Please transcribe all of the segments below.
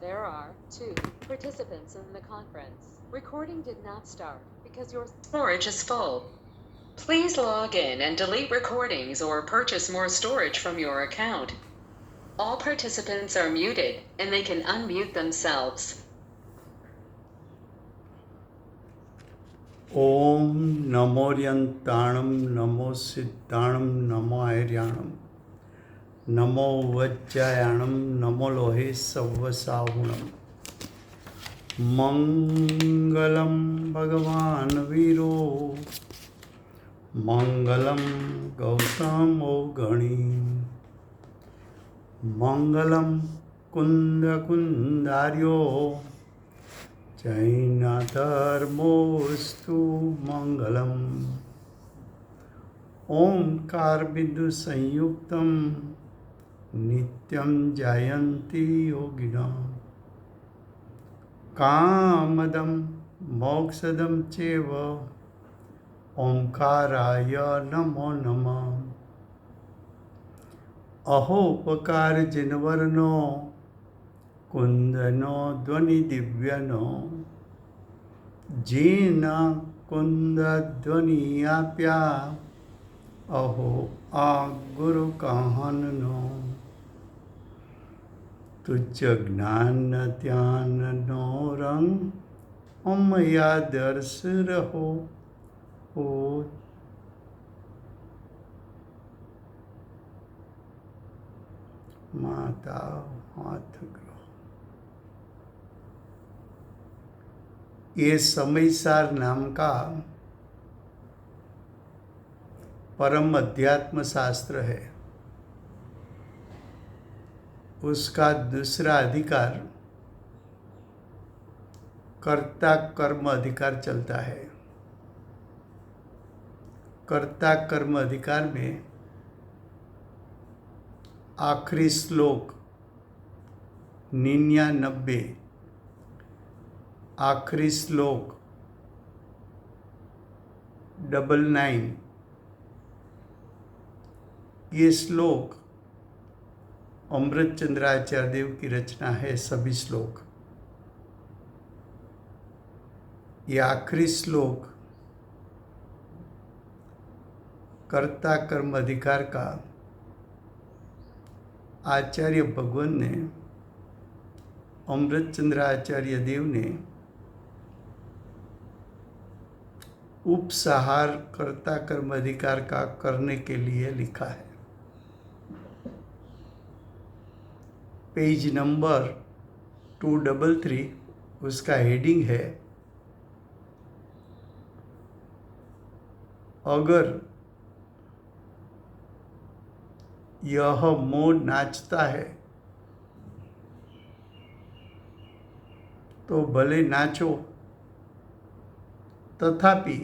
There are 2 participants in the conference. Recording did not start because your storage is full. Please log in and delete recordings or purchase more storage from your account. All participants are muted and they can unmute themselves. ओम नमोर्यंताणं नमो सिद्धाणं नमो आर्याणं नमो वज्रायाणं नमो लोहे सवसाहुणं मंगलम भगवान वीरो मंगलम गौतमो गणी मंगलम कुंद कुंदार्यो जैनधर्मोऽस्तु मंगलम ओंकार बिंदु संयुक्तम नित्यं जायन्ति योगिनः कामदं मोक्षदं चैव ओंकाराय नमो नमः अहोपकार जिनवरनो कुंदनो ध्वनि दिव्यनो जीन कुंद ध्वनि आप्या अहो आ गुरु कहननो तुझ ज्ञान ध्यान नो रंग अमया दर्श रहो हो माता हाथ ग्रह। ये समयसार नाम का परम अध्यात्म शास्त्र है। उसका दूसरा अधिकार कर्ता कर्म अधिकार चलता है। कर्ता कर्म अधिकार में आखिरी श्लोक 99, आखिरी श्लोक 99, ये श्लोक अमृतचंद्राचार्य देव की रचना है। सभी श्लोक, ये आखिरी श्लोक कर्ता कर्म अधिकार का आचार्य भगवान ने, अमृतचंद्राचार्य देव ने उपसंहार कर्ता कर्म अधिकार का करने के लिए लिखा है। पेज नंबर 233 उसका हेडिंग है, अगर यह मोर नाचता है तो भले नाचो, तथापि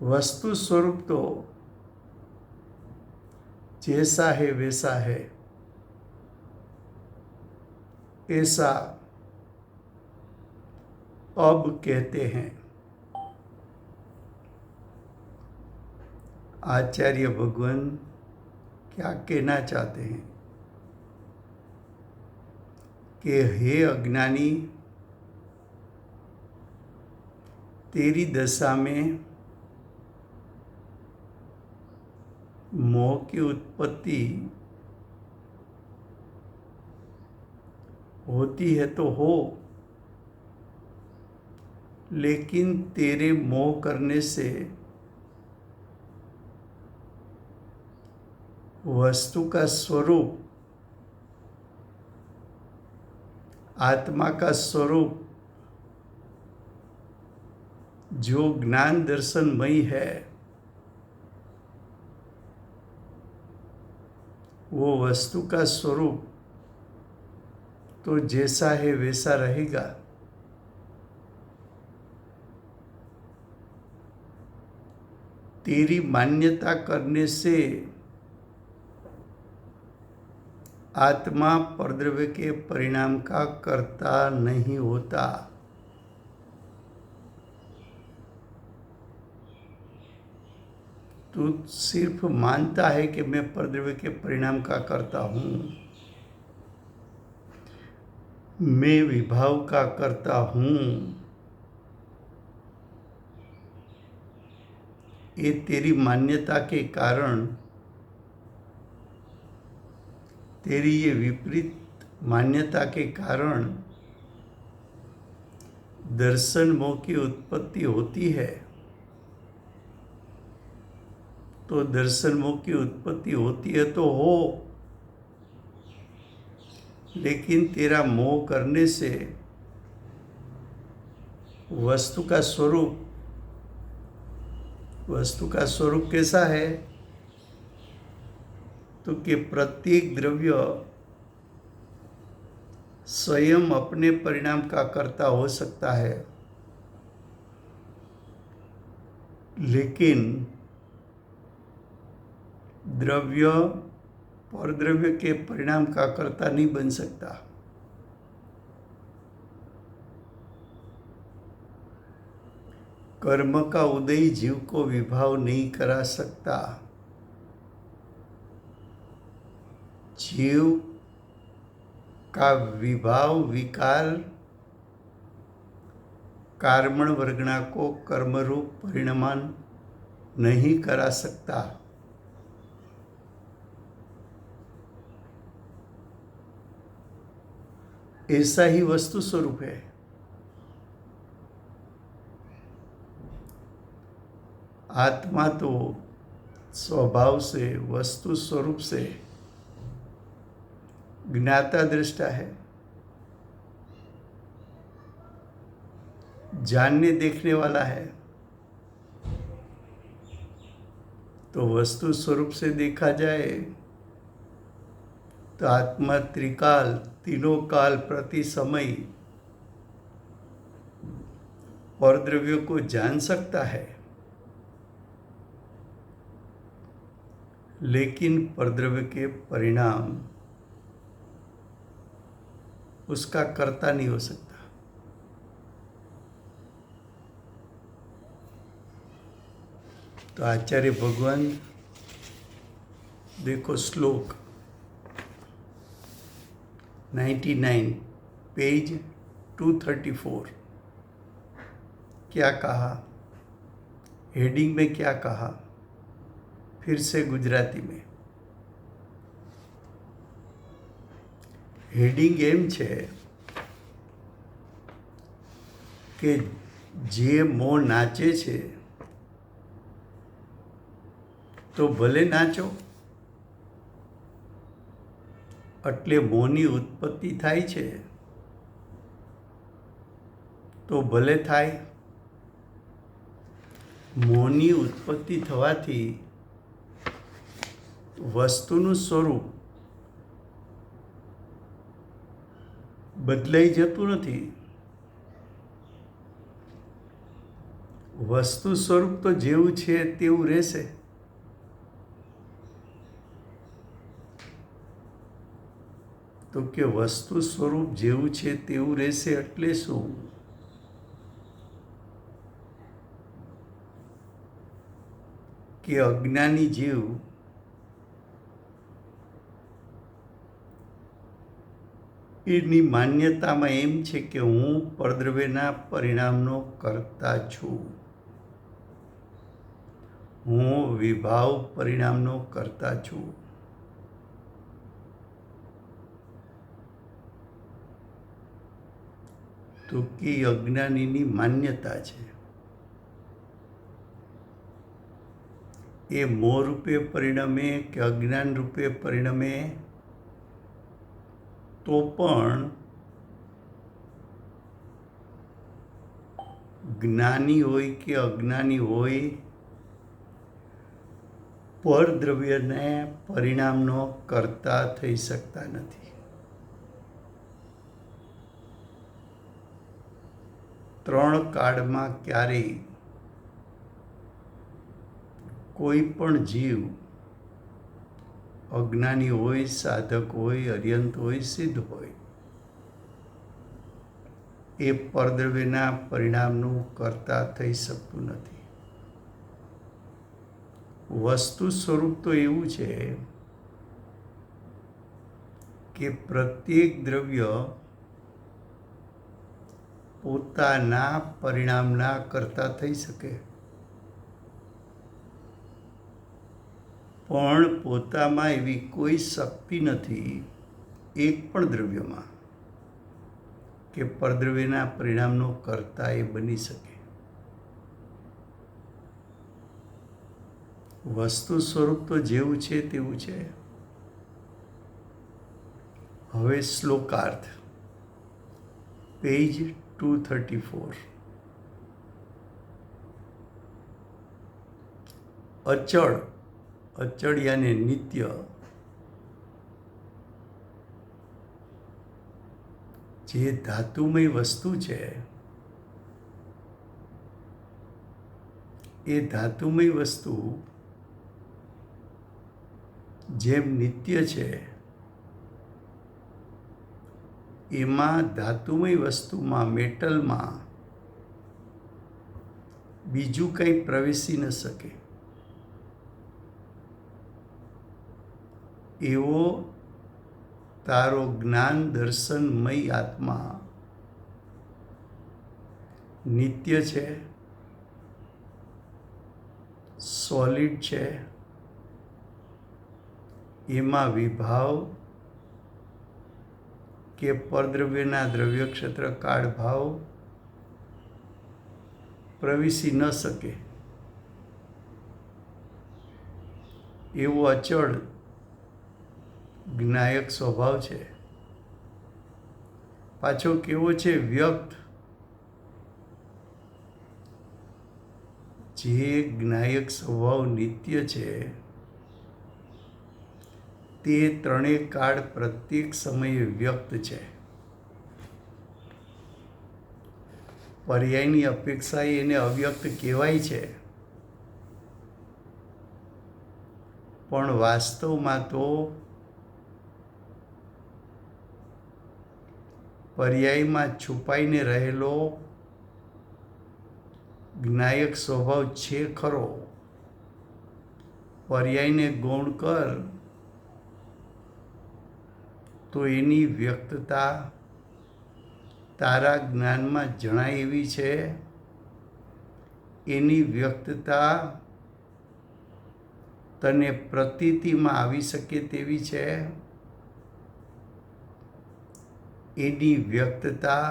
वस्तु स्वरूप तो जैसा है वैसा है, ऐसा अब कहते हैं। आचार्य भगवान क्या कहना चाहते हैं कि हे अज्ञानी, तेरी दशा में मोह की उत्पत्ति होती है तो हो, लेकिन तेरे मोह करने से वस्तु का स्वरूप, आत्मा का स्वरूप जो ज्ञान दर्शनमयी है, वो वस्तु का स्वरूप तो जैसा है वैसा रहेगा। तेरी मान्यता करने से आत्मा परद्रव्य के परिणाम का कर्ता नहीं होता। तू सिर्फ मानता है कि मैं परद्रव्य के परिणाम का कर्ता हूँ, मैं विभाव का करता हूँ, ये तेरी मान्यता के कारण, तेरी ये विपरीत मान्यता के कारण दर्शन मोह की उत्पत्ति होती है। तो दर्शन मोह की उत्पत्ति होती है तो हो, लेकिन तेरा मोह करने से वस्तु का स्वरूप कैसा है? तो कि प्रत्येक द्रव्य स्वयं अपने परिणाम का कर्ता हो सकता है, लेकिन द्रव्य परद्रव्य के परिणाम का कर्ता नहीं बन सकता। कर्म का उदय जीव को विभाव नहीं करा सकता। जीव का विभाव विकार कर्मण वर्गणा को कर्मरूप परिणमान नहीं करा सकता। ऐसा ही वस्तु स्वरूप है। आत्मा तो स्वभाव से, वस्तु स्वरूप से ज्ञाता दृष्टा है, जानने देखने वाला है। तो वस्तु स्वरूप से देखा जाए तो आत्मा त्रिकाल, तीनों काल प्रति समय और द्रव्य को जान सकता है, लेकिन परद्रव्य के परिणाम उसका कर्ता नहीं हो सकता। तो आचार्य भगवान, देखो श्लोक 99 पेज 234 क्या कहा, हेडिंग में क्या कहा, फिर से गुजराती में। हेडिंग एम છે કે જે મોં નાચે છે તો ભલે નાચો, એટલે મોંની ઉત્પત્તિ થાય છે તો ભલે થાય। મોંની ઉત્પત્તિ થવાથી વસ્તુનું સ્વરૂપ બદલાઈ જતું નથી। વસ્તુ સ્વરૂપ તો જેવું છે તેવું રહેશે। તો કે વસ્તુ સ્વરૂપ જેવું છે તેવું રહેશે એટલે શું? કે અજ્ઞાની જીવ એની માન્યતામાં એમ છે કે હું પરદ્રવ્યના પરિણામનો કર્તા છું, હું વિભાવ પરિણામનો કર્તા છું। તો કે અજ્ઞાનીની માન્યતા છે। એ મોહ રૂપે પરિણમે કે અજ્ઞાન રૂપે પરિણમે તો પણ જ્ઞાની હોય કે અજ્ઞાની હોય, પરદ્રવ્યને પરિણામનો કર્તા થઈ શકતા નથી। ત્રણ કાળમાં ક્યારેય કોઈ પણ જીવ, અજ્ઞાની હોય, સાધક હોય, અર્યંત હોય, સિદ્ધ હોય, એ પરદ્રવ્યના પરિણામનું કર્તા થઈ શકતું નથી। વસ્તુ સ્વરૂપ તો એવું છે કે પ્રત્યેક દ્રવ્ય પોતાના પરિણામના કરતા થઈ શકે, પણ પોતામાં એવી કોઈ શક્તિ નથી એક પણ દ્રવ્યમાં કે પરદ્રવ્યના પરિણામનો કર્તા એ બની શકે. વસ્તુ સ્વરૂપ તો જેવું છે તેવું છે. હવે શ્લોકાર્થ, પેજ 234. અચળ, અચળ યાને નિત્ય, જે ધાતુમય વસ્તુ છે એ ધાતુમય વસ્તુ જેમ નિત્ય છે, એમાં ધાતુમય વસ્તુમાં, મેટલમાં બીજું કંઈ પ્રવેશી ન શકે એવો તારો જ્ઞાન દર્શનમય આત્મા નિત્ય છે, સોલિડ છે. એમાં વિભાવ કે પરદ્રવ્યના દ્રવ્ય ક્ષેત્ર કાળ ભાવ પ્રવેશી ન શકે એવો અચળ જ્ઞાયક સ્વભાવ છે. પાછો કેવો છે? વ્યક્ત. જે જ્ઞાયક સ્વભાવ નિત્ય છે તે ત્રણેય કાળ પ્રત્યેક સમયે વ્યક્ત છે. પર્યાયની અપેક્ષાએ એને અવ્યક્ત કહેવાય છે, પણ વાસ્તવમાં તો પર્યાયમાં છુપાઈને રહેલો જ્ઞાયક સ્વભાવ છે ખરો. પર્યાયને ગૌણ કર તો એની વ્યક્તતા તારા જ્ઞાનમાં જણાય એવી છે. એની વ્યક્તતા તને પ્રતીતિમાં આવી શકે તેવી છે. એની વ્યક્તતા,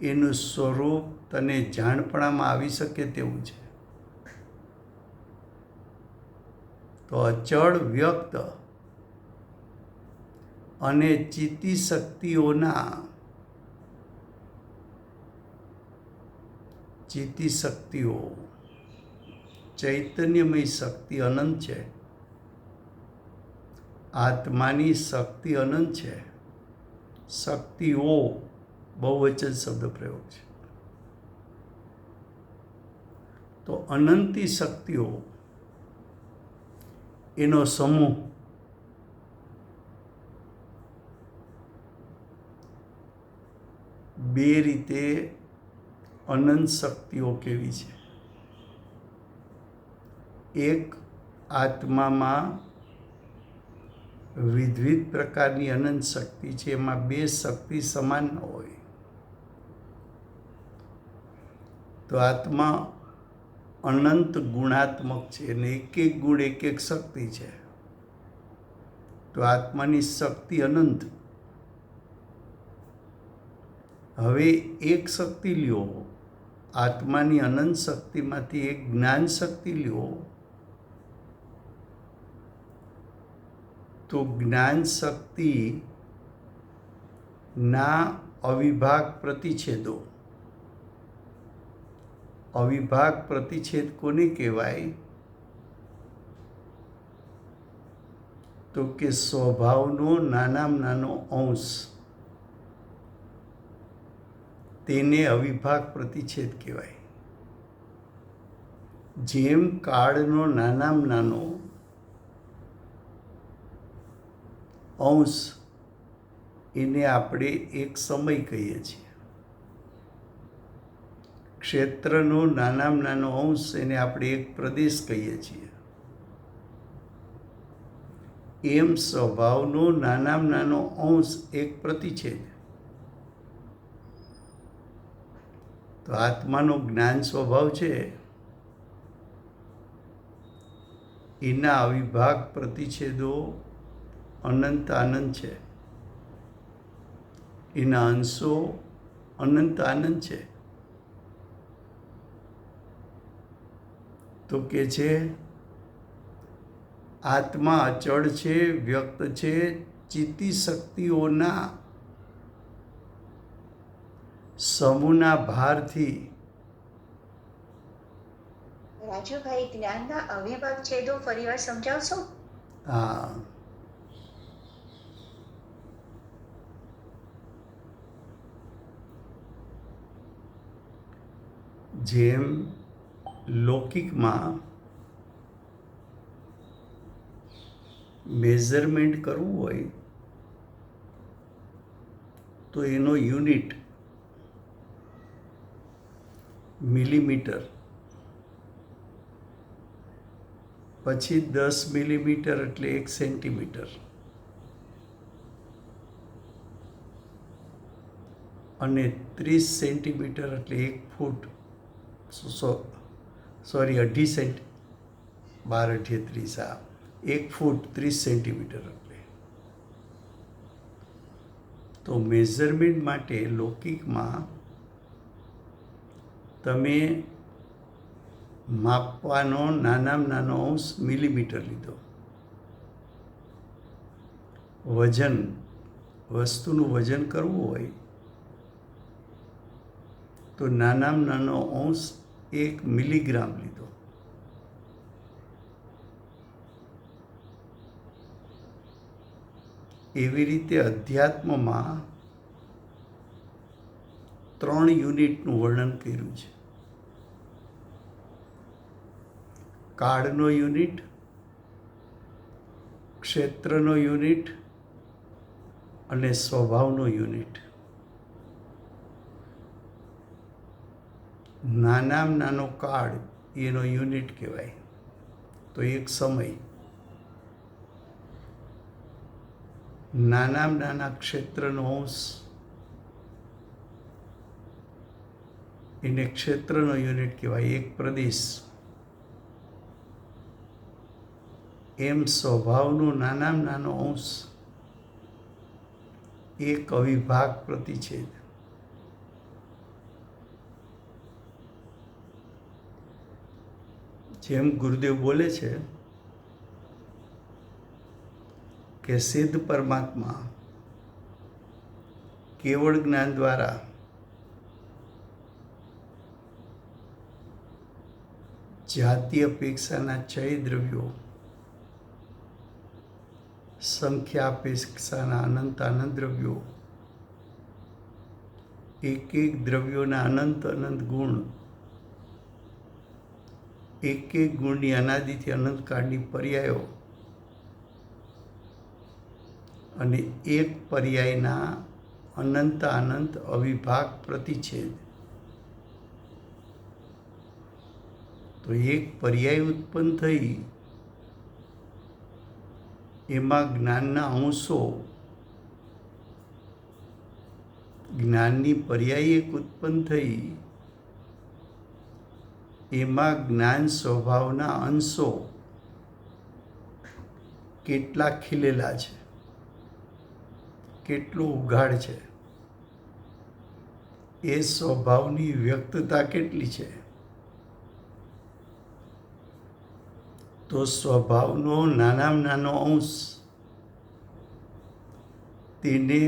એનું સ્વરૂપ તને જાણપણામાં આવી શકે તેવું છે. તો અચળ, વ્યક્ત અને ચિત્તી શક્તિઓના, ચિત્તી શક્તિઓ, ચૈતન્યમય શક્તિ અનંત છે. આત્માની શક્તિ અનંત છે. શક્તિઓ બહુવચન શબ્દ પ્રયોગ છે. તો અનંતી શક્તિઓ એનો સમૂહ બે રીતે અનંત શક્તિઓ કેવી છે. એક, આત્મામાં વિવિધ પ્રકારની અનંત શક્તિ છે, એમાં બે શક્તિ સમાન ન હોય. તો આત્મા અનંત ગુણાત્મક છે અને એક એક ગુણ એક એક શક્તિ છે. તો આત્માની શક્તિ અનંત. હવે એક શક્તિ લ્યો, આત્માની અનંત શક્તિમાંથી એક જ્ઞાન શક્તિ લ્યો, તો જ્ઞાન શક્તિ ના અવિભાગ પ્રતિછેદો. અવિભાગ પ્રતિછેદ કોને કહેવાય? તો કે સ્વભાવનો નાનામાં નાનો અંશ, તેને અવિભાગ પ્રતિછેદ કહેવાય. જેમ કાળનો નાનામાં નાનો અંશ, એને આપણે એક સમય કહીએ છીએ. ક્ષેત્રનો નાનામાં નાનો અંશ, એને આપણે એક પ્રદેશ કહીએ છીએ. એમ સ્વભાવનો નાનામાં નાનો અંશ એક પ્રતિછેદ. તો આત્માનો જ્ઞાન સ્વભાવ છે એના અવિભાગ પ્રતિછેદો અનંત આનંદ છે, એના અંશો અનંત આનંદ છે. તો કે છે આત્મા અચળ છે, વ્યક્ત છે, ચિત્તી શક્તિઓના સમૂહના ભારથી. રાજુભાઈ, જ્ઞાનના અવિભાગ છેદો ફરીવાર સમજાવશો? હા, જેમ લૌકિકમાં મેઝરમેન્ટ કરવું હોય તો એનો યુનિટ મિલીમીટર, પછી 10 મિલીમીટર એટલે 1 સેન્ટીમીટર, અને 30 સેન્ટીમીટર એટલે 1 ફૂટ, સોરી 2.5 સેન્ટ, 12 × 30, 1 ફૂટ 30 સેન્ટીમીટર. એટલે તો મેઝરમેન્ટ માટે લૌકિકમાં તમે માપવાનો નાનામાં નાનો અંશ મિલીમીટર લીધો. વજન, વસ્તુનું વજન કરવું હોય તો નાનામાં નાનો અંશ 1 મિલીગ્રામ લીધો. એવી રીતે અધ્યાત્મમાં 3 યુનિટનું વર્ણન કર્યું છે. કાળનો યુનિટ, ક્ષેત્રનો યુનિટ અને સ્વભાવનો યુનિટ. નાનામાં નાનો કાળ એનો યુનિટ કહેવાય, તો એક સમય. નાનામાં નાના ક્ષેત્રનો અંશ એને ક્ષેત્રનો યુનિટ કહેવાય, એક પ્રદેશ. એમ સ્વભાવનો નાનામાં નાનો અંશ એક અવિભાગ પ્રતિછેદ. જેમ ગુરુદેવ બોલે છે કે સિદ્ધ પરમાત્મા કેવળ જ્ઞાન દ્વારા જાતિ અપેક્ષાના 6 દ્રવ્યો, સંખ્યા અપેક્ષાના અનંત આનંદ દ્રવ્યો, એક એક દ્રવ્યોના અનંત અનંત ગુણ, એક એક ગુણની અનાદિથી અનંતકાળની પર્યાયો અને એક પર્યાયના અનંત અનંત અવિભાગ પ્રતિછેદ. તો એક પર્યાય ઉત્પન્ન થઈ એમાં જ્ઞાનના અંશો, જ્ઞાનની પર્યાય એક ઉત્પન્ન થઈ એમાં જ્ઞાન સ્વભાવના અંશો કેટલા ખીલેલા છે, કેટલું ઉઘાડ છે, એ સ્વભાવની વ્યક્તતા કેટલી છે. તો સ્વભાવનો નાનામાં નાનો અંશ તેને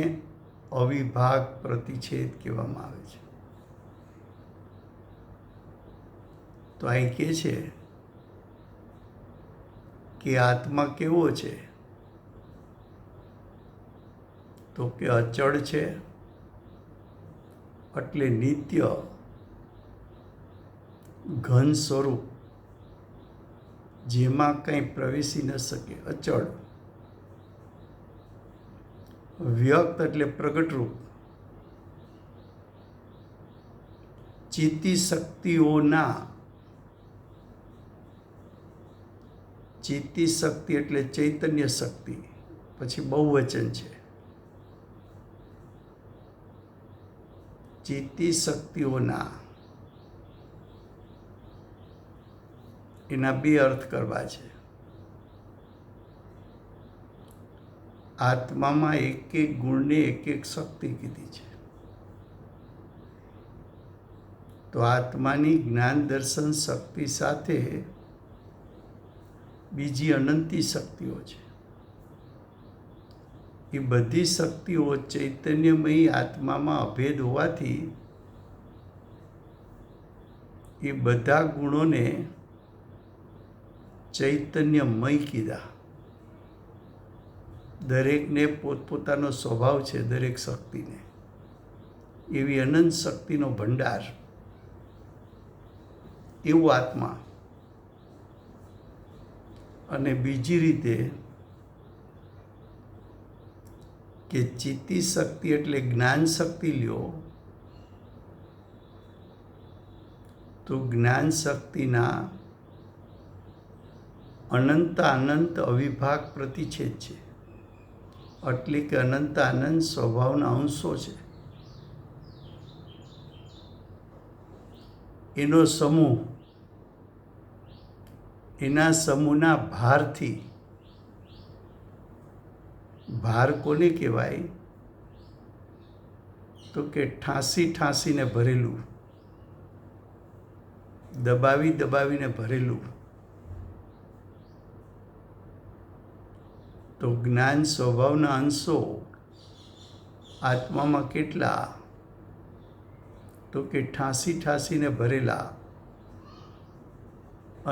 અવિભાગ પ્રતિછેદ કહેવામાં આવે છે. તો અહીં કહે છે કે આત્મા કેવો છે? તો કે અચળ છે, એટલે નિત્ય, ઘન સ્વરૂપ, જેમાં કંઈ પ્રવેશી ન શકે, અચળ. વ્યક્ત એટલે પ્રગટ રૂપ, ચિત્તી શક્તિઓના, ચિત્તી શક્તિ એટલે ચૈતન્ય શક્તિ, પછી બહુવચન છે. ચિત્તી શક્તિઓના એના બે અર્થ કરવા છે. આત્મામાં એક એક ગુણને એક એક શક્તિ કીધી છે. તો આત્માની જ્ઞાન દર્શન શક્તિ સાથે બીજી અનંતી શક્તિઓ છે. એ બધી શક્તિઓ ચૈતન્યમયી આત્મામાં અભેદ હોવાથી એ બધા ગુણોને ચૈતન્યમય કીધા. દરેકને પોતપોતાનો સ્વભાવ છે, દરેક શક્તિને એવી અનંત શક્તિનો ભંડાર, એવું આત્મા. અને બીજી રીતે કે ચિત્તી શક્તિ એટલે જ્ઞાન શક્તિ લ્યો તો જ્ઞાન શક્તિના અનંત અનંત અવિભાગ પ્રતિછેદ છે, એટલે કે અનંત અનંત સ્વભાવના અંશો છે. એનો સમૂહ, એના સમૂહના ભારથી, ભાર કોને કહેવાય તો કે ઠાંસી ઠાંસીને ભરેલું, દબાવી દબાવીને ભરેલું. તો જ્ઞાન સ્વભાવના અંશો આત્મામાં કેટલા તો કે ઠાંસી ઠાંસીને ભરેલા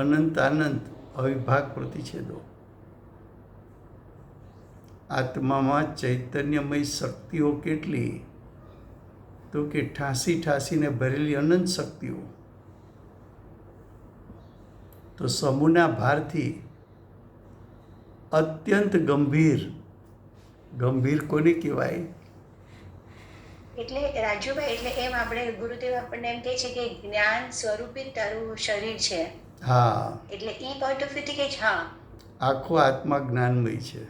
અનંત અનંત અવિભાગ પ્રતિછેદો. આત્મામાં ચૈતન્યમય શક્તિઓ કેટલી તો કે ઠાંસી ઠાંસીને ભરેલી અનંત શક્તિઓ. તો સમૂહના ભારથી અત્યંત ગંભીર, ગંભીર કોને કહેવાય એટલે રાજુભાઈ, એટલે એમ આપણે ગુરુદેવ આપણને એમ કહે છે કે જ્ઞાન સ્વરૂપી તારું શરીર છે. હા, એટલે ઈ પોઈન્ટ ઓફ વ્યૂથી કે હા, આખો આત્મા જ્ઞાનમય છે.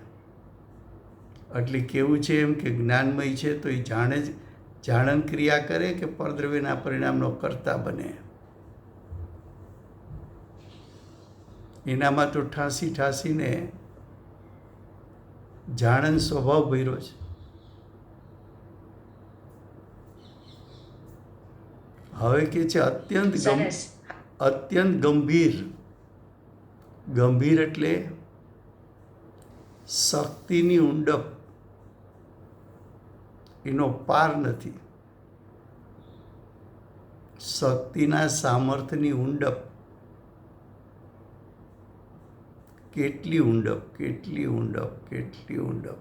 એટલે કેવું છે એમ કે જ્ઞાનમય છે તો એ જાણે જ જાણન ક્રિયા કરે કે પરદ્રવ્યના પરિણામનો કર્તા બને. એનામાં તો ઠાંસી ઠાંસીને જાણન સ્વભાવ ભર્યો છે. હવે કે છે સરસ. અત્યંત ગંભીર. ગંભીર એટલે શક્તિની ઊંડપ, એનો પાર નથી. શક્તિના સામર્થ્યની ઊંડપ, કેટલી ઊંડપ, કેટલી ઊંડપ, કેટલી ઊંડપ.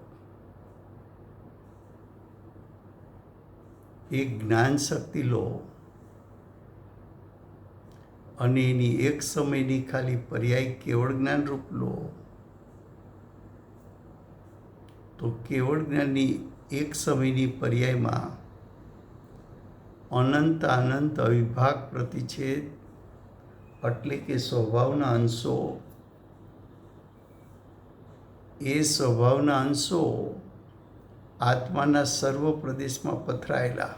એક જ્ઞાન શક્તિ લો અને એની એક સમયની ખાલી પર્યાય કેવળ જ્ઞાન રૂપ લો તો કેવળ જ્ઞાનની એક સમયની પર્યાયમાં અનંત અનંત અવિભાગ પ્રતિછેદ એટલે કે સ્વભાવના અંશો, એ સ્વભાવના અંશો આત્માના સર્વ પ્રદેશમાં પથરાયેલા,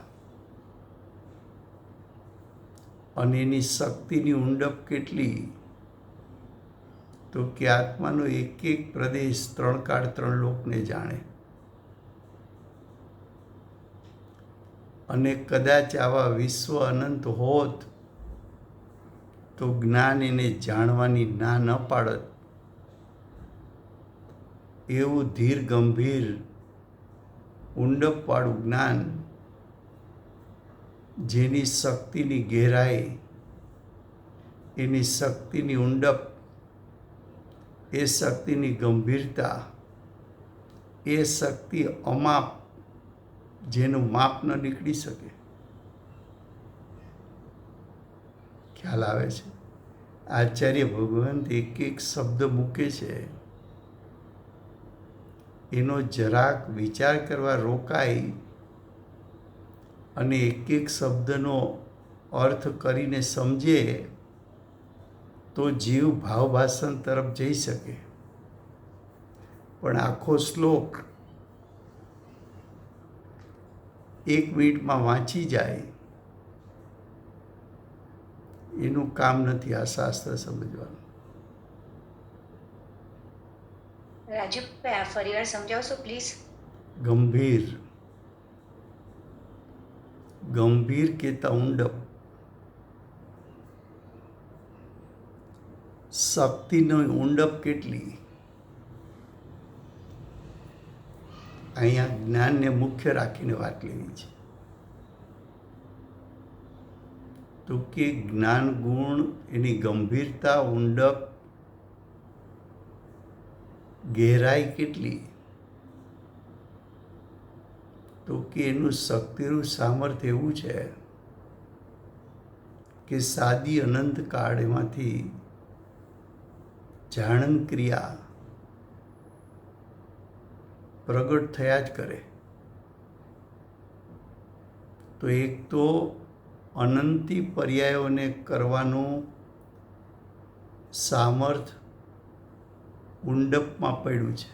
અને એની શક્તિની ઊંડપ કેટલી તો કે આત્માનો એક એક પ્રદેશ ત્રણ કાળ ત્રણ લોકને જાણે. અને કદાચ આવા વિશ્વ અનંત હોત તો જ્ઞાન એને જાણવાની ના ન પાડત. એવું ધીર ગંભીર ઊંડપવાળું જ્ઞાન, જેની શક્તિની ગહેરાઈ, એની શક્તિની ઊંડપ, એ શક્તિની ગંભીરતા, એ શક્તિ અમાપ, જેનું માપ ન નીકળી શકે. ખ્યાલ આવે છે? આચાર્ય ભગવંત એક એક શબ્દ મૂકે છે, એનો જરાક વિચાર કરવા રોકાય અને એક એક શબ્દનો અર્થ કરીને સમજે તો જીવ ભાવભાષણ તરફ જઈ શકે. પણ આખો શ્લોક એક મિનિટમાં વાંચી જાય એનું કામ નથી આ શાસ્ત્ર સમજવાનું. રાજુભાઈ આ ફરીવાર સમજાવશો પ્લીઝ? ગંભીર, ગંભીર કહેતા ઉંડપ, શક્તિનો ઉંડપ કેટલી? અહીંયા જ્ઞાનને મુખ્ય રાખીને વાત લેવી છે. તો કે જ્ઞાન ગુણ એની ગંભીરતા, ઉંડપ, ગહેરાઈ કેટલી? તો કે એનું શક્તિનું સામર્થ્ય એવું છે કે સાદી અનંત કાળ એમાંથી જાણન ક્રિયા પ્રગટ થયા જ કરે. તો એક તો અનંતી પર્યાયોને કરવાનું સામર્થ ઉંડપમાં પડ્યું છે.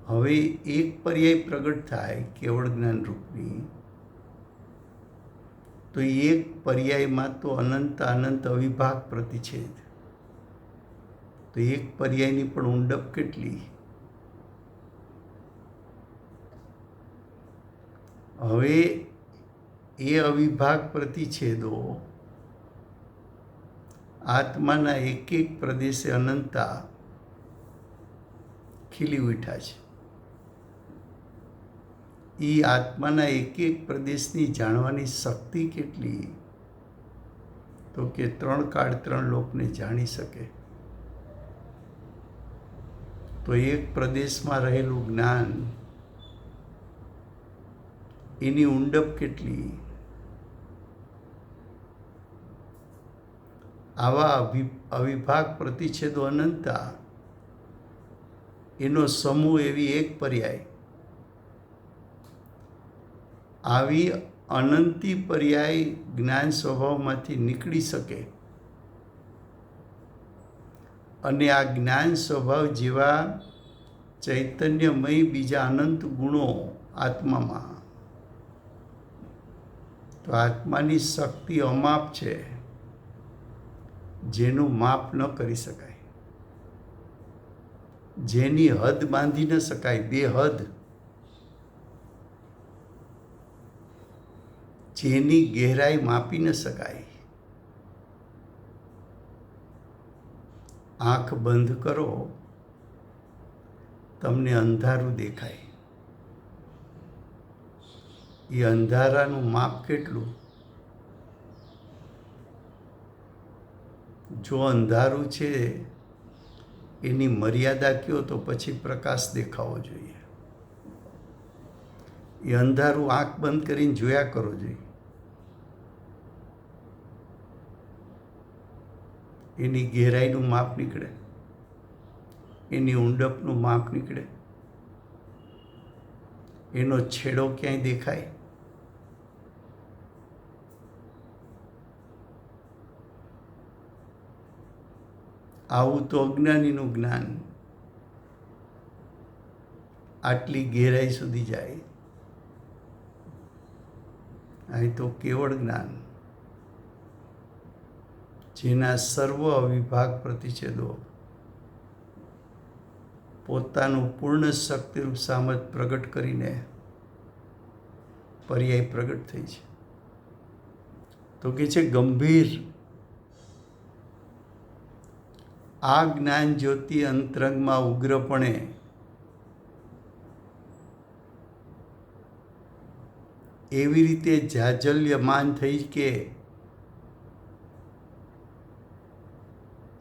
હવે એક પર્યાય પ્રગટ થાય કેવળ જ્ઞાન રૂપની, તો એક પર્યાયમાં તો અનંત અનંત અવિભાગ પ્રતિછેદ. તો એક પર્યાયની પણ ઉંડપ કેટલી? હવે એ અવિભાગ પ્રતિછેદો આત્માના એક એક પ્રદેશે અનંતા ખીલી ઉઠ્યા છે. એ આત્માના એક એક પ્રદેશની જાણવાની શક્તિ કેટલી? તો કે 3 કાળ 3 લોકને જાણી શકે. તો એક પ્રદેશમાં રહેલું જ્ઞાન એની ઉંડપ કેટલી? આવા અવિભાગ પ્રતિછેદો અનંતા, એનો સમૂહ એવી એક પર્યાય. આવી અનંતી પર્યાય જ્ઞાન સ્વભાવમાંથી નીકળી શકે અને આ જ્ઞાન સ્વભાવ જેવા ચૈતન્યમય બીજા અનંત ગુણો આત્મામાં, તો આત્માની શક્તિ અમાપ છે, જેનું માપ ન કરી શકાય, જેની હદ બાંધી ન શકાય. બે હદ, જેની ગહેરાઈ માપી ન શકાય. આંખ બંધ કરો, તમને અંધારું દેખાય. એ અંધારાનું માપ કેટલું? જો અંધારું છે એની મર્યાદા કયો, તો પછી પ્રકાશ દેખાવો જોઈએ. એ અંધારું આંખ બંધ કરીને જોયા કરો જોઈએ. એની ગહેરાઈનું માપ નીકળે, એની ઉંડપનું માપ નીકળે, એનો છેડો ક્યાંય દેખાય. આવું તો અજ્ઞાનીનું જ્ઞાન આટલી ગહેરાઈ સુધી જાય. અહીં તો કેવળ જ્ઞાન, જેના સર્વ અવિભાગ પ્રતિછેદો પોતાનું પૂર્ણ શક્તિરૂપ સામર્થ્ય પ્રગટ કરીને પર્યાય પ્રગટ થઈ છે. તો કે છે ગંભીર, આ જ્ઞાન જ્યોતિ અંતરંગમાં ઉગ્રપણે એવી રીતે જાજલ્યમાન થઈ કે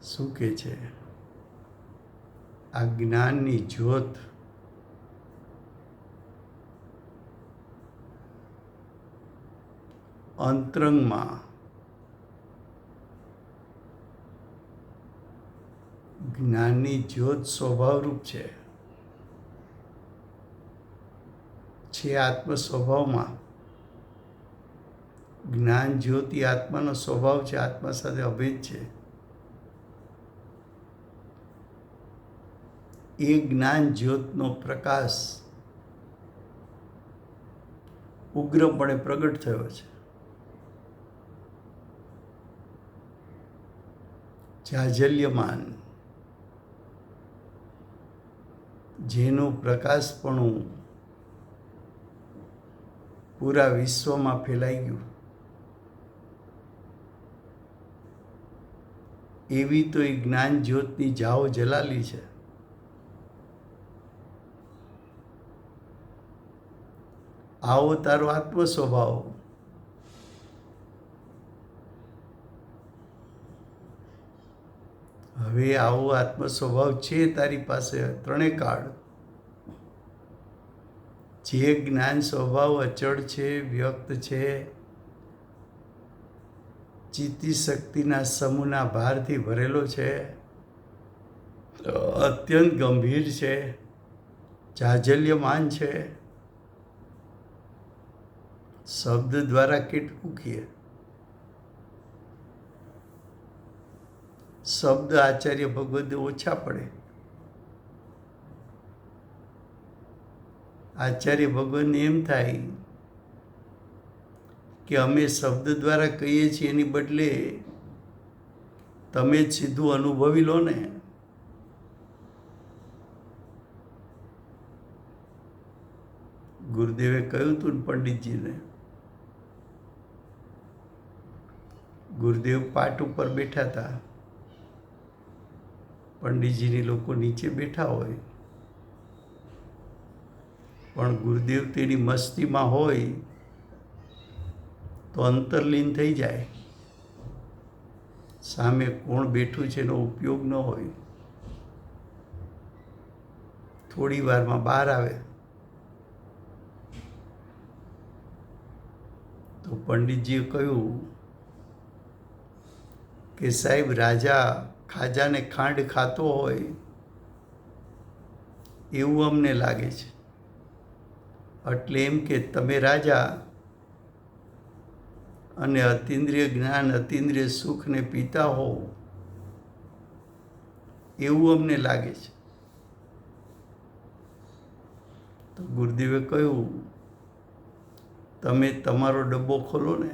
શું કે છે, આ જ્ઞાનની જ્યોત અંતરંગમાં જ્ઞાનની જ્યોત સ્વભાવરૂપ છે આત્મ સ્વભાવમાં. જ્ઞાન જ્યોતિ આત્માનો સ્વભાવ છે, આત્મા સાથે અભેદ છે. એ જ્ઞાન જ્યોતનો પ્રકાશ ઉગ્રપણે પ્રગટ થયો છે. જાજલ્યમાન, જેનું પ્રકાશપણું પૂરા વિશ્વમાં ફેલાઈ ગયું, એવી તો એ જ્ઞાન જ્યોતની જાઓ જલાલી છે. આવો તારો આત્મ સ્વભાવ. હવે આવો આત્મ સ્વભાવ છે તારી પાસે ત્રણેય કાળ. જે જ્ઞાન સ્વભાવ અચળ છે, વ્યક્ત છે, ચિત્તી શક્તિના સમૂહના ભારથી ભરેલો છે, અત્યંત ગંભીર છે, જાજલ્યમાન છે. શબ્દ દ્વારા કેટલું કહીએ? શબ્દ આચાર્ય ભગવદ ઓછા પડે. આચાર્ય ભગવાનને એમ થાય કે અમે શબ્દ દ્વારા કહીએ છીએ એની બદલે તમે જ સીધું અનુભવી લો ને. ગુરુદેવે કહ્યું હતું ને પંડિતજીને. ગુરુદેવ પાટ ઉપર બેઠા હતા, પંડિતજીની લોકો નીચે બેઠા હોય, પણ ગુરુદેવ તેની મસ્તીમાં હોય તો અંતરલીન થઈ જાય. સામે કોણ બેઠું છે એનો ઉપયોગ ન હોય. થોડી વારમાં બહાર આવે તો પંડિતજીએ કહ્યું કે સાહેબ, રાજા ખાજાને ખાંડ ખાતો હોય એવું અમને લાગે છે. એટલે એમ કે તમે રાજા અને અતિન્દ્રિય જ્ઞાન, અતિન્દ્રિય સુખને પીતા હો એવું અમને લાગે છે. તો ગુરુદેવે કહ્યું, તમે તમારો ડબ્બો ખોલો ને.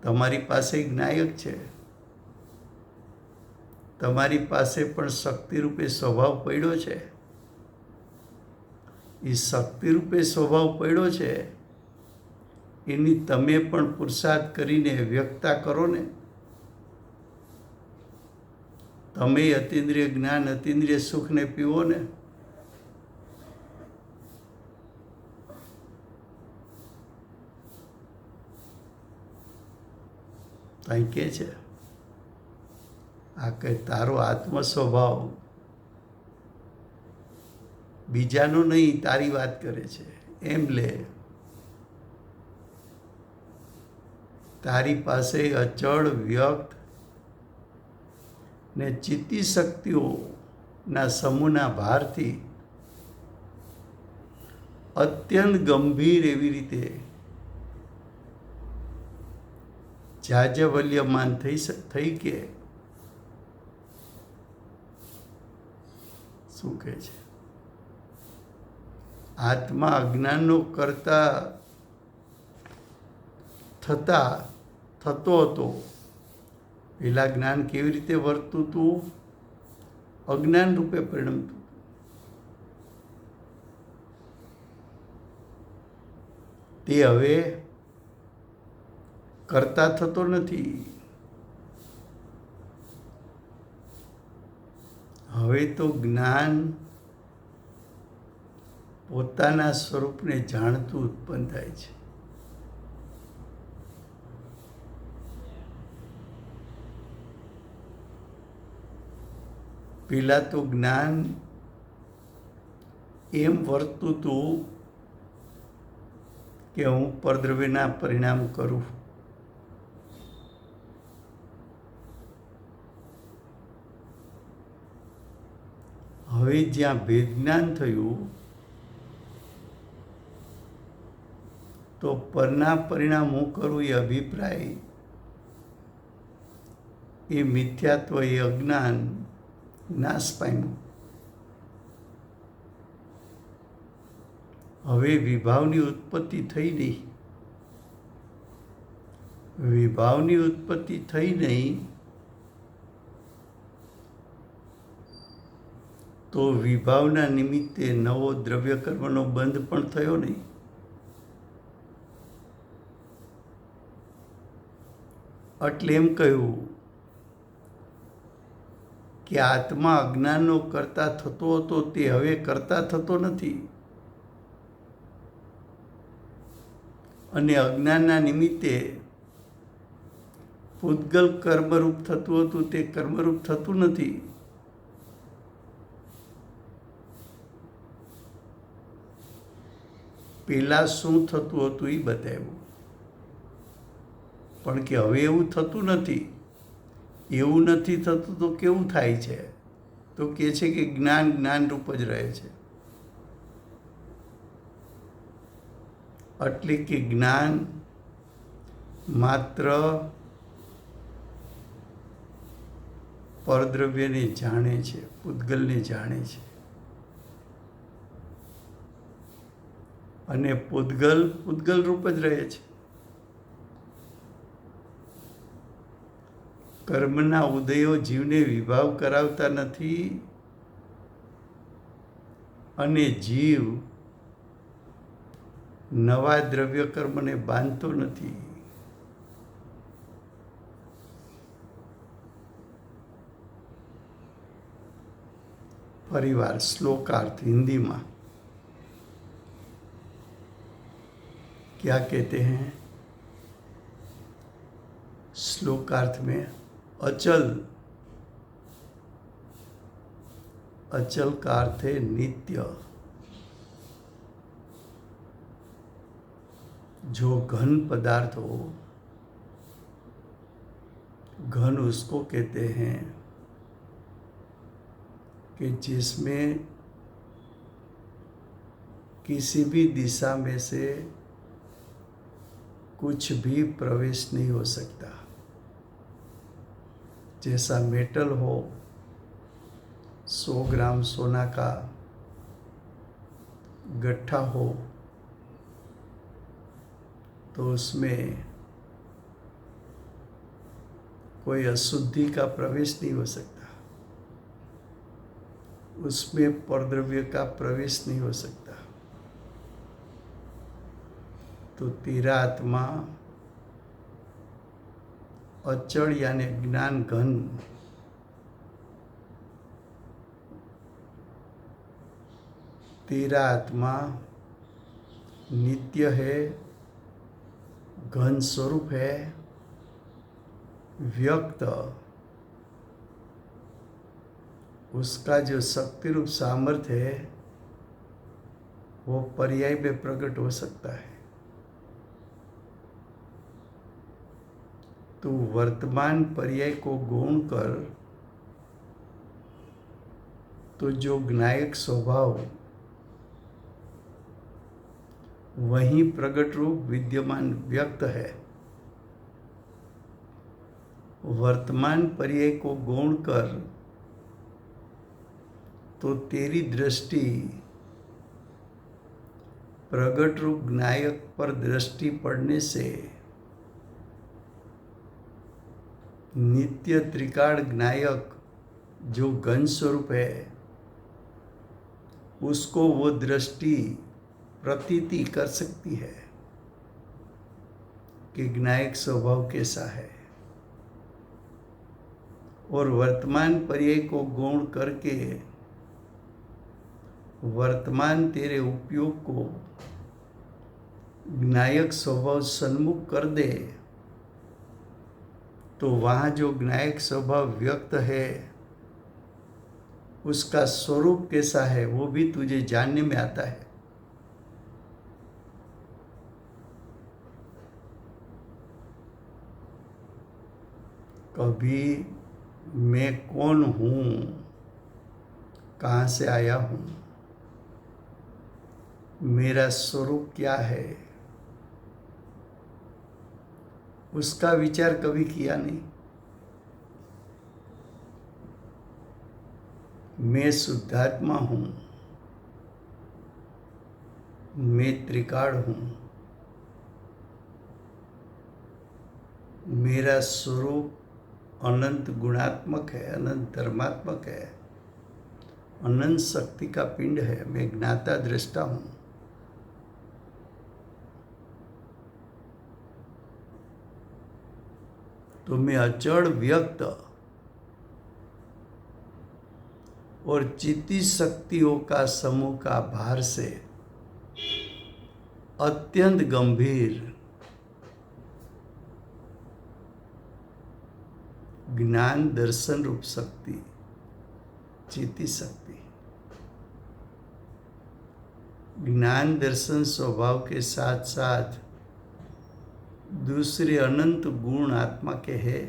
તમારી પાસે એક નાયક છે. તમારી પાસે પણ શક્તિરૂપે સ્વભાવ પડ્યો છે. એ શક્તિરૂપે સ્વભાવ પડ્યો છે એની તમે પણ પુરુષાર્થ કરીને વ્યક્તતા કરો ને. તમે અતિન્દ્રિય જ્ઞાન, અતિન્દ્રિય સુખને પીવો ને. અહીં કે છે આ કે તારો આત્મ સ્વભાવ બીજાનો નહીં, તારી વાત કરે છે એમ લે. તારી પાસે અચળ, વ્યક્ત ને ચિત્તી શક્તિઓના સમૂહના ભારથી અત્યંત ગંભીર એવી રીતે જાજવલ્યમાન થઈ કે શું કહે છે? આત્મા અજ્ઞાનનો કરતા થતો હતો. પેલા જ્ઞાન કેવી રીતે વર્તું હતું? અજ્ઞાન રૂપે પરિણમતું. તે હવે કરતા થતો નથી. હવે તો જ્ઞાન પોતાના સ્વરૂપને જાણતું ઉત્પન્ન થાય છે. પેલા તો જ્ઞાન એમ વર્તું હતું કે હું પરદ્રવ્યના પરિણામ કરું. હવે જ્યાં ભેદ જ્ઞાન થયું તો પરના પરિણામ હું કરું એ અભિપ્રાય, એ મિથ્યાત્વ, એ અજ્ઞાન નાશ પામ્યું. હવે વિભાવની ઉત્પત્તિ થઈ નહીં. વિભાવની ઉત્પત્તિ થઈ નહીં તો વિભાવના નિમિત્તે નવો દ્રવ્ય કર્મનો બંધ પણ થયો નહીં. એટલે એમ કહ્યું કે આત્મા અજ્ઞાનનો કરતા થતો હતો તે હવે કરતા થતો નથી, અને અજ્ઞાનના નિમિત્તે પૂતગલ કર્મરૂપ થતું હતું તે કર્મરૂપ થતું નથી. પેલા શું થતું હતું એ બતાવ્યું, પણ કે હવે એવું થતું નથી. એવું નથી થતું તો કેવું થાય છે? તો કહે છે કે જ્ઞાન જ્ઞાનરૂપ જ રહે છે. એટલે કે જ્ઞાન માત્ર પરદ્રવ્યને જાણે છે, પૂતગલને જાણે છે, અને પૂતગલ પૂતગલ રૂપ જ રહે છે. કર્મના ઉદયો જીવને વિભાવ કરાવતા નથી, અને જીવ નવા દ્રવ્ય કર્મને બાંધતો નથી. परिवार श्लोकार्थ हिंदी में क्या कहते हैं? श्लोकार्थ में अचल, अचल का अर्थ है नित्य. जो घन पदार्थ हो, घन उसको कहते हैं कि जिसमें किसी भी दिशा में से कुछ भी प्रवेश नहीं हो सकता. जैसा मेटल हो, 100 ग्राम सोना का गट्ठा हो तो उसमें कोई अशुद्धि का प्रवेश नहीं हो सकता, उसमें परद्रव्य का प्रवेश नहीं हो सकता. तो तेरा आत्मा अचल यानी ज्ञान घन, तेरा आत्मा नित्य है, घन स्वरूप है, व्यक्त उसका जो शक्ति रूप सामर्थ्य है वो पर्याय में प्रकट हो सकता है. तो वर्तमान पर्याय को गौण कर तो जो ज्ञायक स्वभाव वही प्रकट रूप विद्यमान व्यक्त है. वर्तमान पर्याय को गौण कर तो तेरी दृष्टि प्रगट रूप ज्ञायक पर दृष्टि पड़ने से नित्य त्रिकाल ज्ञायक जो घन स्वरूप है उसको वो दृष्टि प्रतीति कर सकती है कि ज्ञायक स्वभाव कैसा है. और वर्तमान पर्याय को गौण करके वर्तमान तेरे उपयोग को ज्ञायक स्वभाव सन्मुख कर दे तो वहाँ जो ज्ञायक स्वभाव व्यक्त है उसका स्वरूप कैसा है वो भी तुझे जानने में आता है. कभी मैं कौन हूँ, कहाँ से आया हूँ, मेरा स्वरूप क्या है, उसका विचार कभी किया नहीं. मैं शुद्धात्मा हूँ, मैं त्रिकाल हूँ, मेरा स्वरूप अनंत गुणात्मक है, अनंत धर्मात्मक है, अनंत शक्ति का पिंड है, मैं ज्ञाता दृष्टा हूं। तो मैं अचड़ व्यक्त और चित्ती शक्तियों का समूह का भार से अत्यंत गंभीर ज्ञान दर्शन रूप शक्ति, चित्ती शक्ति, ज्ञान दर्शन स्वभाव के साथ साथ दूसरे अनंत गुण आत्मा के हैं।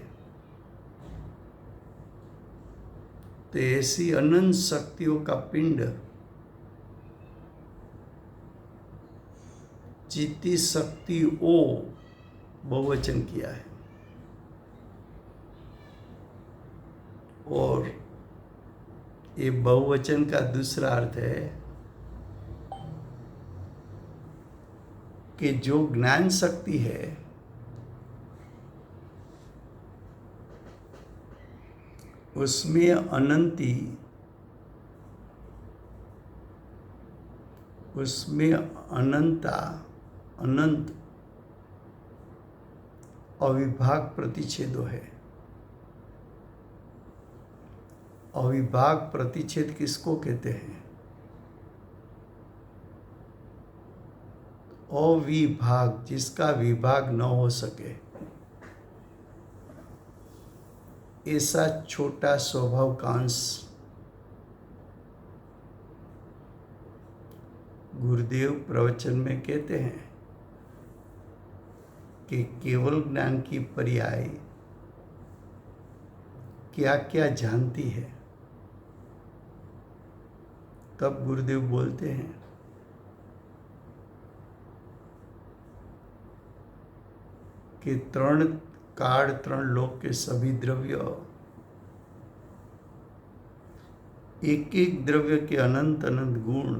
तो ऐसी अनंत शक्तियों का पिंड चित्ती शक्ति ओ बहुवचन किया है, और ये बहुवचन का दूसरा अर्थ है कि जो ज्ञान शक्ति है उसमें अनंती, उसमें अनंता, अनंत अविभाग प्रतिच्छेदो है। अविभाग प्रतिच्छेद किसको कहते हैं? अविभाग, जिसका विभाग न हो सके, ऐसा छोटा स्वभाव का अंश गुरुदेव प्रवचन में कहते हैं कि केवल ज्ञान की पर्याय क्या क्या जानती है। तब गुरुदेव बोलते हैं कि त्रण काल, त्रण लोक के सभी द्रव्य एक एक द्रव्य के अनंत अनंत गुण,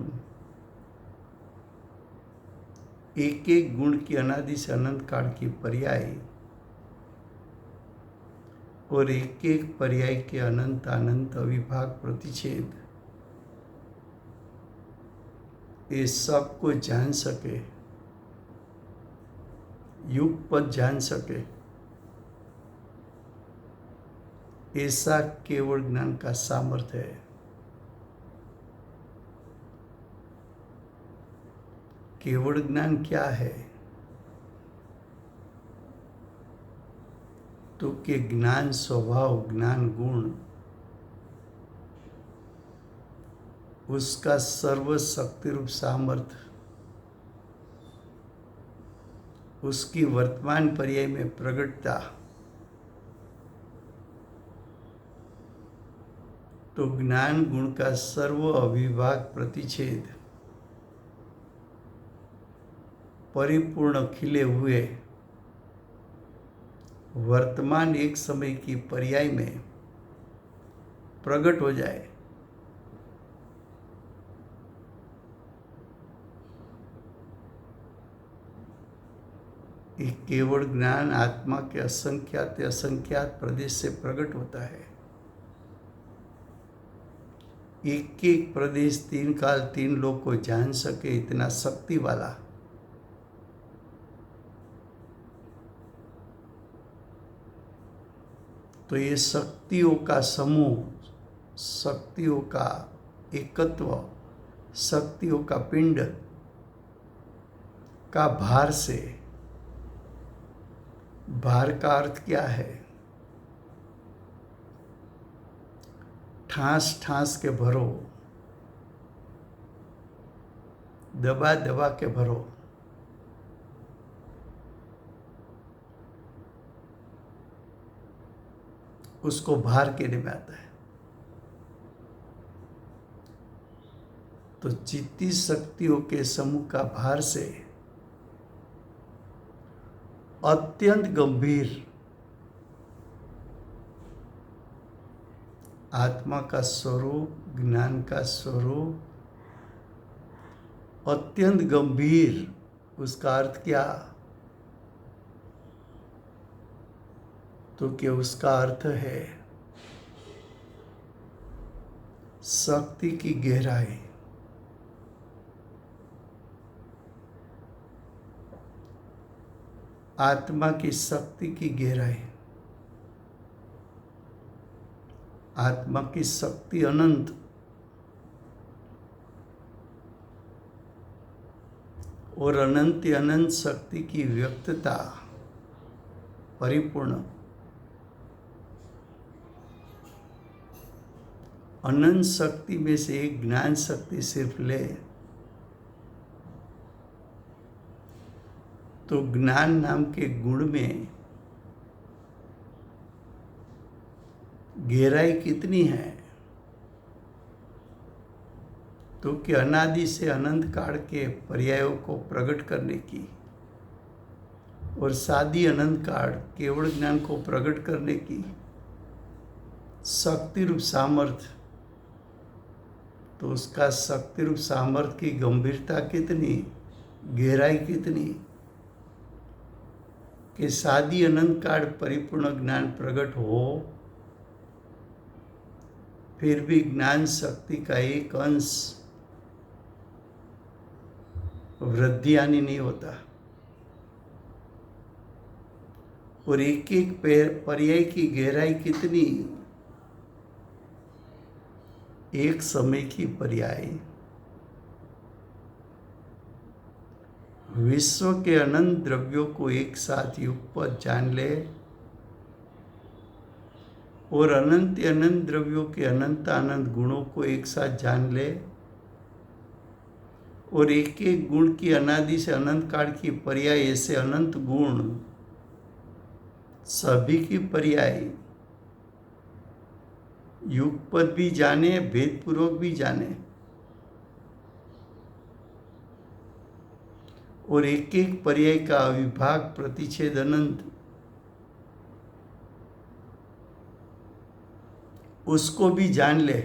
एक एक गुण की अनादि से अनंत काल की पर्याय, और एक एक पर्याय के अनंत अनंत अविभाग प्रतिच्छेद, ये सब को जान सके, युगपत जान सके, ऐसा केवल ज्ञान का सामर्थ्य है। केवल ज्ञान क्या है? तो कि ज्ञान स्वभाव, ज्ञान गुण, उसका सर्वशक्ति रूप सामर्थ्य, उसकी वर्तमान पर्याय में प्रगटता, तो ज्ञान गुण का सर्व अविभाग प्रतिच्छेद परिपूर्ण खिले हुए वर्तमान एक समय की पर्याय में प्रकट हो जाए, एक केवल ज्ञान आत्मा के असंख्यात असंख्यात प्रदेश से प्रकट होता है। एक एक प्रदेश, तीन काल, तीन लोक को जान सके, इतना शक्ति वाला तो ये शक्तियों का समूह, शक्तियों का एकत्व, शक्तियों का पिंड का भार से, भार का अर्थ क्या है? ठास ठास के भरो, दबा दबा के भरो, उसको भार कहने में आता है। तो चित्ती शक्तियों के समूह का भार से अत्यंत गंभीर आत्मा का स्वरूप, ज्ञान का स्वरूप, अत्यंत गंभीर, उसका अर्थ क्या? तो कि उसका अर्थ है शक्ति की गहराई, आत्मा की शक्ति की गहराई, आत्मा की शक्ति अनंत और अनंत अनंत शक्ति की व्यक्तता परिपूर्ण, अनंत शक्ति में से एक ज्ञान शक्ति सिर्फ ले तो ज्ञान नाम के गुण में गहराई कितनी है, तो कि अनादि से अनंत काल के पर्यायों को प्रकट करने की और सादी अनंत काल केवल ज्ञान को प्रकट करने की शक्ति रूप सामर्थ्य, तो उसका शक्ति रूप सामर्थ्य की गंभीरता कितनी, गहराई कितनी कि सादी अनंत काल परिपूर्ण ज्ञान प्रकट हो फिर भी ज्ञान शक्ति का एक अंश वृद्धि आनी नहीं होता और एक एक पर्याय की गहराई कितनी, एक समय की पर्याय विश्व के अनंत द्रव्यों को एक साथ युगपत जान ले और अनंत अनंत द्रव्यों के अनंत अनंत गुणों को एक साथ जान ले और एक एक गुण की अनादि से अनंत काल की पर्याय ऐसे अनंत गुण सभी की पर्याय युगपत भी जाने, भेदपूर्वक भी जाने और एक एक पर्याय का अविभाग प्रतिच्छेद अनंत उसको भी जान ले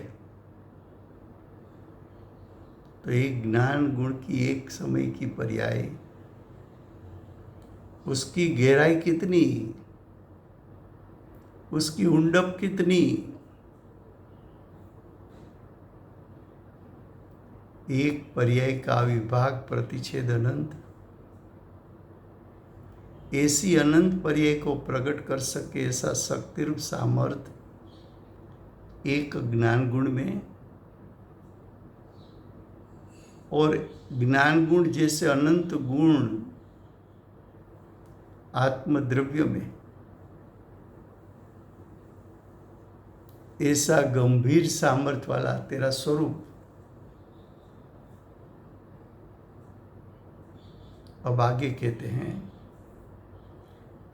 तो एक ज्ञान गुण की एक समय की पर्याय उसकी गहराई कितनी, उसकी उंडप कितनी, एक पर्याय का विभाग प्रतिच्छेद अनंत ऐसी अनंत पर्याय को प्रकट कर सके ऐसा शक्ति रूप सामर्थ्य एक ज्ञान गुण में और ज्ञान गुण जैसे अनंत गुण आत्मद्रव्य में ऐसा गंभीर सामर्थ्य वाला तेरा स्वरूप। अब आगे कहते हैं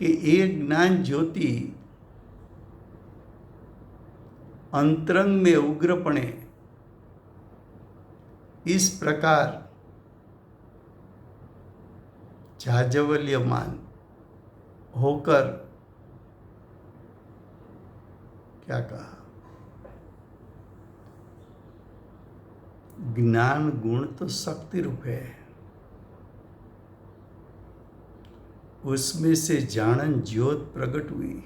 कि एक ज्ञान ज्योति अंतरंग में उग्रपणे इस प्रकार जाज्वल्यमान होकर क्या कहा, ज्ञान गुण तो शक्ति रूप है, उसमें से जानन ज्योत प्रकट हुई,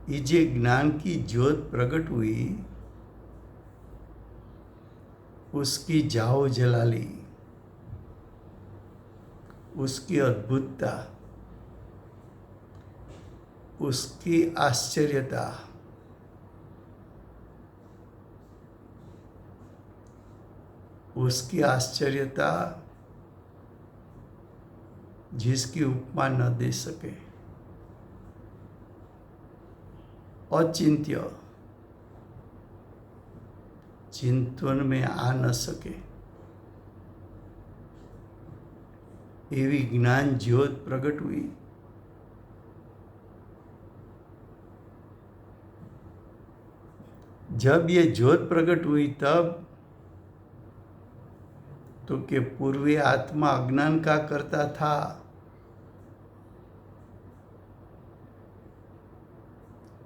ये जे ज्ञान की ज्योत प्रकट हुई उसकी जाओ जलाली, उसकी अद्भुतता, उसकी आश्चर्यता, उसकी आश्चर्यता जिसकी उपमा न दे सके, अचिंत्य, चिंतन में आ न सके, एवी ज्ञान ज्योत प्रकट हुई। जब ये ज्योत प्रकट हुई तब तो के पूर्वी आत्मा अज्ञान का करता था,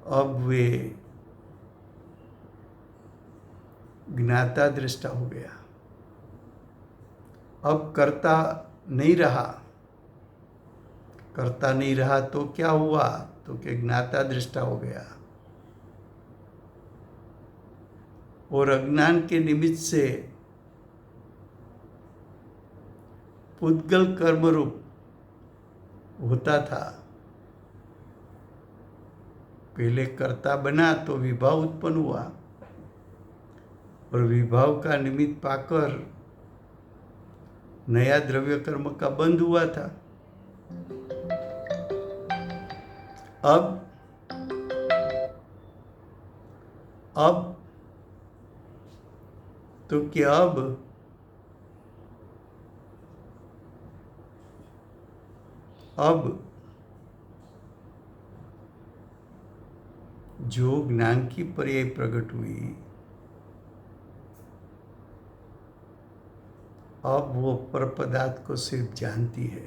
अब वे ज्ञाता दृष्टा हो गया, अब करता नहीं रहा, करता नहीं रहा तो क्या हुआ, तो कि ज्ञाता दृष्टा हो गया। और अज्ञान के निमित्त से पुद्गल कर्म रूप होता था। पहले कर्ता बना तो विभाव उत्पन्न हुआ और विभाव का निमित्त पाकर नया द्रव्य कर्म का बंध हुआ था। अब तो क्या अब जो ज्ञान की पर्याय प्रकट हुई, अब वो पर पदार्थ को सिर्फ जानती है।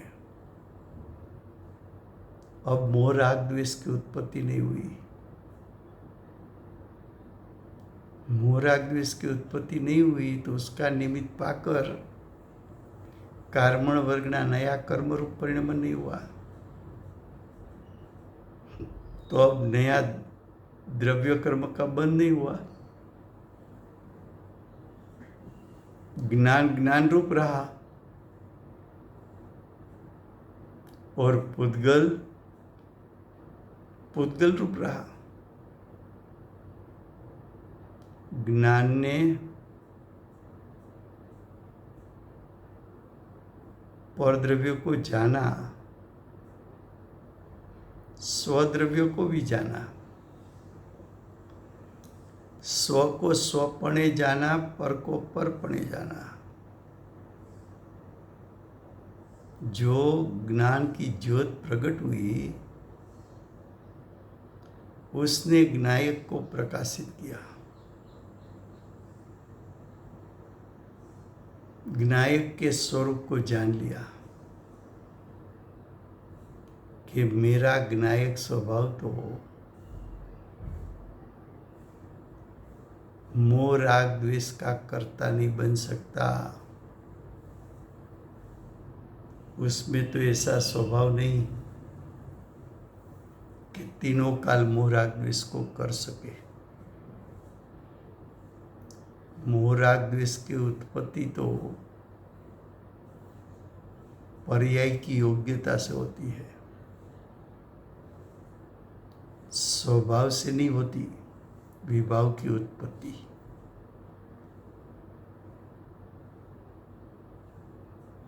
अब मोह राग द्वेष की उत्पत्ति नहीं हुई। मोह राग द्वेष की उत्पत्ति नहीं हुई तो उसका निमित्त पाकर कर्मण वर्गना नया कर्म रूप परिणाम नहीं हुआ। तो अब नया द्रव्य कर्म का बंध नहीं हुआ। ज्ञान ज्ञान रूप रहा और पुद्गल पुद्गल रूप रहा। ज्ञान ने परद्रव्यों को जाना, स्वद्रव्यों को भी जाना। स्व को स्वपणे जाना, पर को परपणे जाना। जो ज्ञान की ज्योत प्रकट हुई उसने ज्ञायक को प्रकाशित किया। ज्ञायक के स्वरूप को जान लिया कि मेरा ज्ञायक स्वभाव तो मोह राग द्वेष का कर्ता नहीं बन सकता। उसमें तो ऐसा स्वभाव नहीं कि तीनों काल मोह राग द्वेष को कर सके। मोह राग द्वेष की उत्पत्ति तो पर्याय की योग्यता से होती है, स्वभाव से नहीं होती विभाव की उत्पत्ति।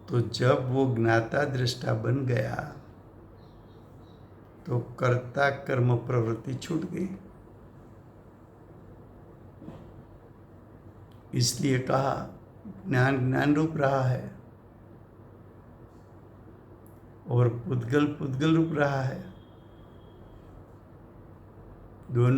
तो जब वो ज्ञाता दृष्टा बन गया तो कर्ता कर्म प्रवृत्ति छूट गई। इसलिए कहा ज्ञान ज्ञान रूप रहा है और पुद्गल पुद्गल रूप रहा है। दोनों